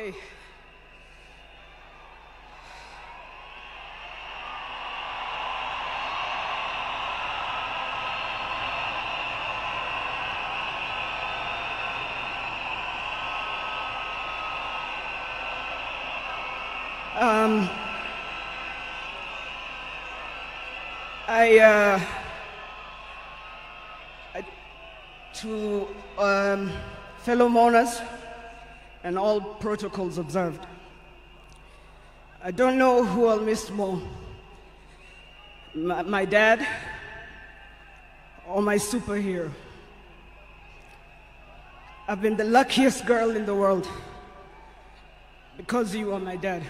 Okay. Um, I, to fellow mourners and all protocols observed, I don't know who I'll miss more, my dad or my superhero. I've been the luckiest girl in the world because you are my dad.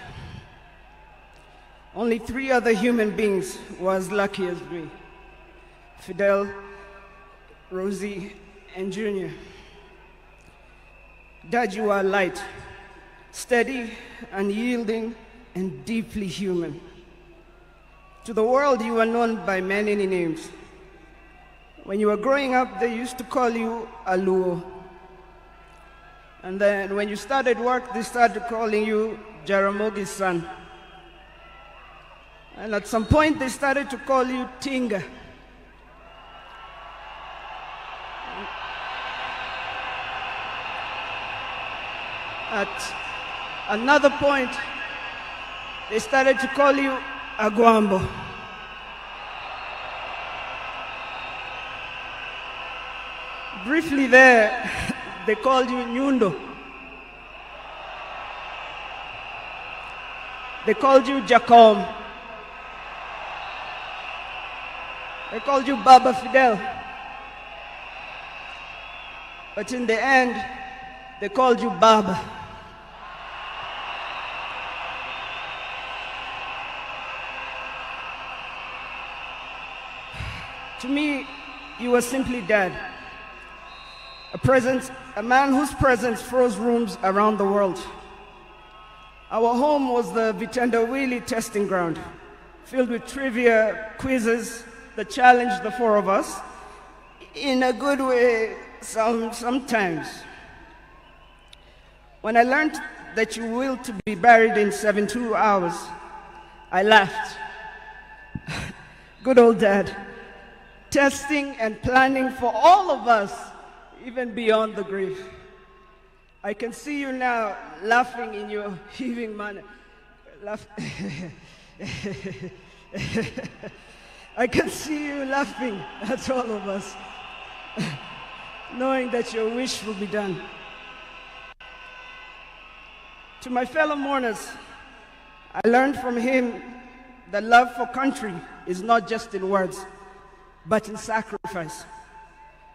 Only 3 other human beings were as lucky as me: Fidel, Rosie, and Junior. Dad, you are light, steady, unyielding, and deeply human. To the world, you are known by many names. When you were growing up, they used to call you Aluo. And then when you started work, they started calling you Jaramogi's son. And at some point, they started to call you Tinga. At another point, they started to call you Aguambo. Briefly there, they called you Nyundo. They called you Jacom. They called you Baba Fidel. But in the end, they called you Baba. To me, you were simply Dad. A man whose presence froze rooms around the world. Our home was the Vitendawili testing ground, filled with trivia, quizzes that challenged the 4 of us, in a good way sometimes. When I learned that you willed to be buried in 72 hours, I laughed. Good old Dad, testing and planning for all of us, even beyond the grave. I can see you now laughing in your heaving manner. I can see you laughing at all of us, knowing that your wish will be done. To my fellow mourners, I learned from him that love for country is not just in words, but in sacrifice.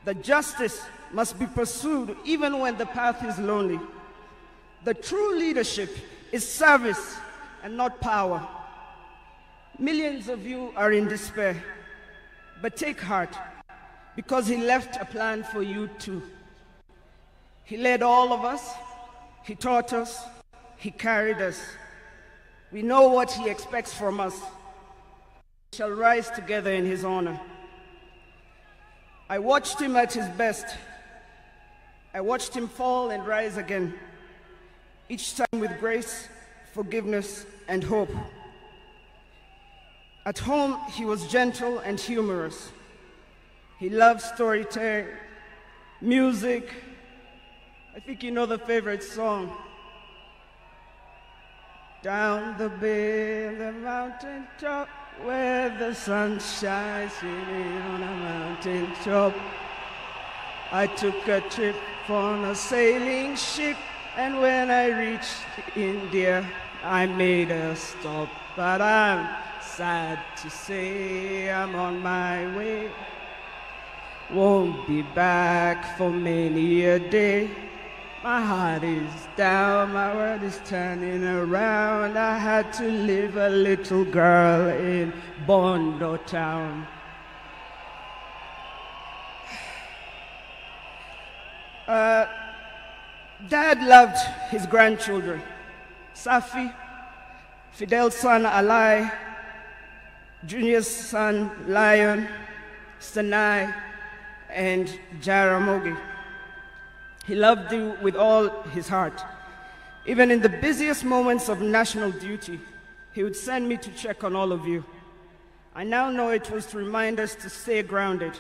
That justice must be pursued even when the path is lonely. The true leadership is service and not power. Millions of you are in despair, but take heart, because he left a plan for you too. He led all of us, he taught us, he carried us. We know what he expects from us. We shall rise together in his honor. I watched him at his best. I watched him fall and rise again, each time with grace, forgiveness, and hope. At home, he was gentle and humorous. He loved storytelling, music. I think you know the favorite song. Down the bay, the mountain top, where the sun shines on a mountain top. I took a trip on a sailing ship, and when I reached India, I made a stop. But I'm sad to say I'm on my way. Won't be back for many a day. My heart is down, my world is turning around. I had to leave a little girl in Bondo town. Dad loved his grandchildren. Safi, Fidel's son Alai, Junior's son Lion, Sanai, and Jaramogi. He loved you with all his heart. Even in the busiest moments of national duty, he would send me to check on all of you. I now know it was to remind us to stay grounded,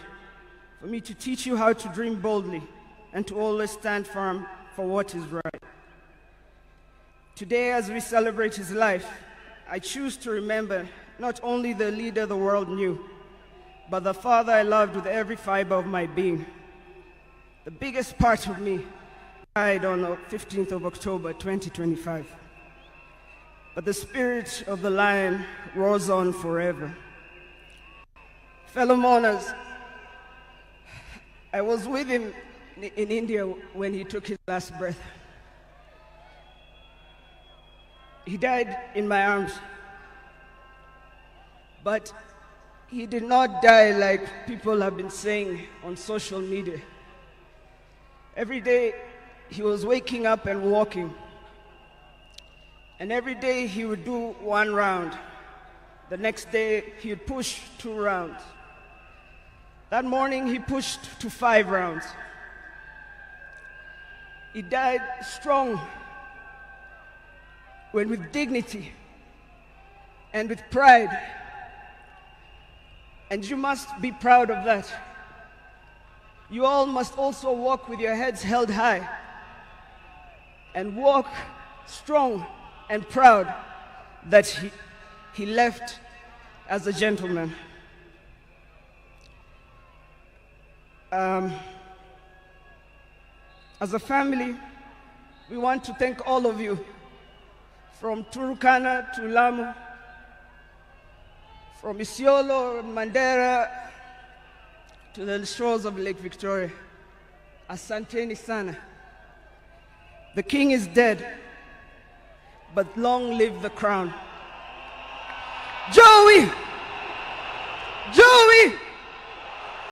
for me to teach you how to dream boldly, and to always stand firm for what is right. Today, as we celebrate his life, I choose to remember not only the leader the world knew, but the father I loved with every fiber of my being. The biggest part of me died on the 15th of October, 2025. But the spirit of the lion roars on forever. Fellow mourners, I was with him in India when he took his last breath. He died in my arms. But he did not die like people have been saying on social media. Every day, he was waking up and walking. And every day, he would do 1 round. The next day, he would push 2 rounds. That morning, he pushed to 5 rounds. He died strong, when with dignity and with pride. And you must be proud of that. You all must also walk with your heads held high and walk strong and proud that he left as a gentleman. As a family, we want to thank all of you, from Turkana to Lamu, from Isiolo, Mandera, to the shores of Lake Victoria. Asanteni sana. The king is dead, but long live the crown. Joey! Joey!